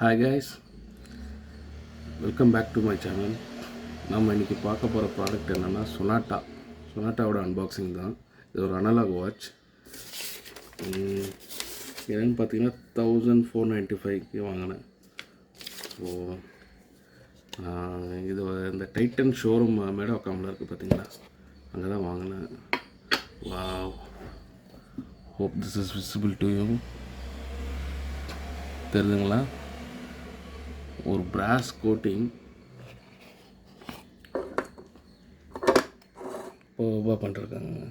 Hi guys, welcome back to my channel. நம்ம இன்றைக்கி பார்க்க போகிற ப்ராடக்ட் என்னென்னா சொனாட்டாவோட அன்பாக்சிங் தான். இது ஒரு அனலாக் வாட்ச். என்னென்னு பார்த்தீங்கன்னா 1495 வாங்கினேன். ஸோ இது இந்த டைட்டன் ஷோரூம் மேடோக்காமில் இருக்குது பார்த்தீங்களா, அங்கே தான் வாங்கினேன். Wow, hope this is visible to you. தெரியுதுங்களா? ஒரு பிராஸ் கோட்டிங் ஓவா பண்ணிருக்காங்க.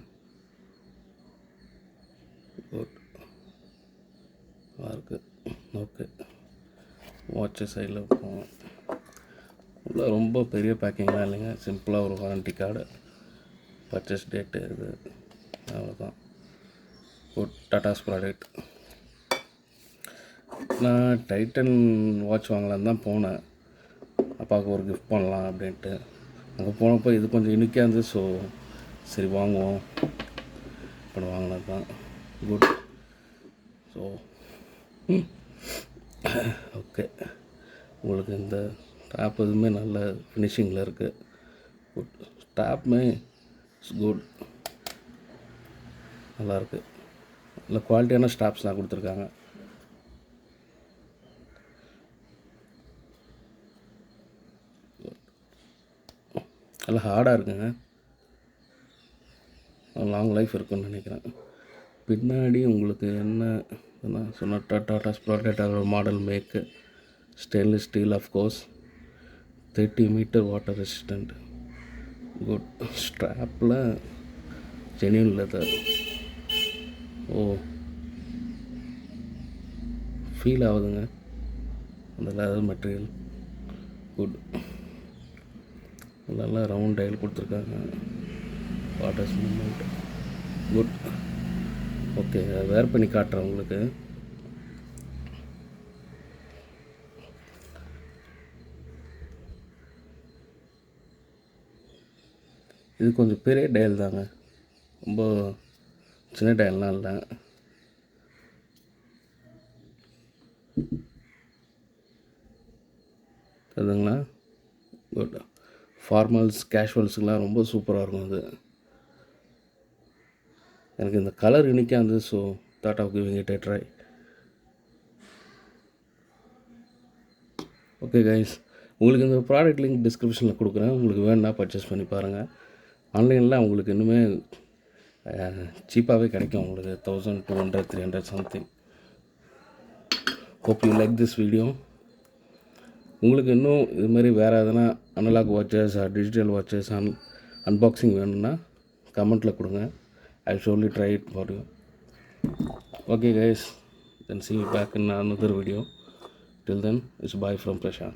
இருக்குது. ஓகே, வாட்சு சைடில் போவோம். உள்ள ரொம்ப பெரிய பேக்கிங்லாம் இல்லைங்க, சிம்பிளாக ஒரு வாரண்டி கார்டு, பர்ச்சேஸ் டேட்டு, இது அவ்வளோதான். Good Tatas product. நான் டைட்டன் வாட்ச் வாங்கலான்னு தான் போனேன், அப்பாவுக்கு ஒரு கிஃப்ட் பண்ணலாம் அப்படின்ட்டு. அங்கே போனப்போ இது கொஞ்சம் யூனிக்காக இருந்தது. ஸோ சரி வாங்குவோம் இப்போ வாங்கினது தான். குட். ஸோ ஓகே, உங்களுக்கு இந்த டாப் எதுவுமே நல்ல ஃபினிஷிங்கில் இருக்குது. குட். டாப்புமே இட்ஸ் குட், நல்லாயிருக்கு. நல்ல குவாலிட்டியான ஸ்டாப்ஸ் தான் கொடுத்துருக்காங்க. நல்லா ஹார்டாக இருக்குங்க, லாங் லைஃப் இருக்குன்னு நினைக்கிறேன். பின்னாடி உங்களுக்கு என்ன சொன்னால் டாட்டாஸ் ப்ராடக்டாக model make, stainless steel of course, 30 metre water resistant. Good. ஸ்ட்ராப்பில் ஜென்யூன் லெதர். ஃபீல் ஆகுதுங்க அந்த லெதர் மெட்டீரியல். குட். நல்லா ரவுண்ட் டயல் கொடுத்துருக்காங்க, வாட்டர்ஸ் மூமெண்ட். குட். ஓகே, வேர் பண்ணி காட்டுறேன் உங்களுக்கு. இது கொஞ்சம் பெரிய டயல் தாங்க, ரொம்ப சின்ன டயல்லாம் இல்லை. அதுங்களா? குட். ஃபார்மல்ஸ், கேஷுவல்ஸுக்கெலாம் ரொம்ப சூப்பராக இருக்கும் அது. எனக்கு இந்த கலர் யூனிக்காக இருந்தது. So thought of giving it a try. Okay guys, உங்களுக்கு இந்த ப்ராடக்ட் லிங்க் டிஸ்கிரிப்ஷனில் கொடுக்குறேன். உங்களுக்கு வேணுன்னா பர்ச்சேஸ் பண்ணி பாருங்கள். ஆன்லைனில் உங்களுக்கு இன்னுமே சீப்பாகவே கிடைக்கும். உங்களுக்கு 1200, 300 something. Hope you like this video. உங்களுக்கு இன்னும் இதுமாரி வேறு எதனா analog watches, digital watches unboxing வேணும்னா கமெண்ட்டில் கொடுங்க. I'll surely try it for you. Okay guys, then see you back in another video. Till then, it's bye from Prashant.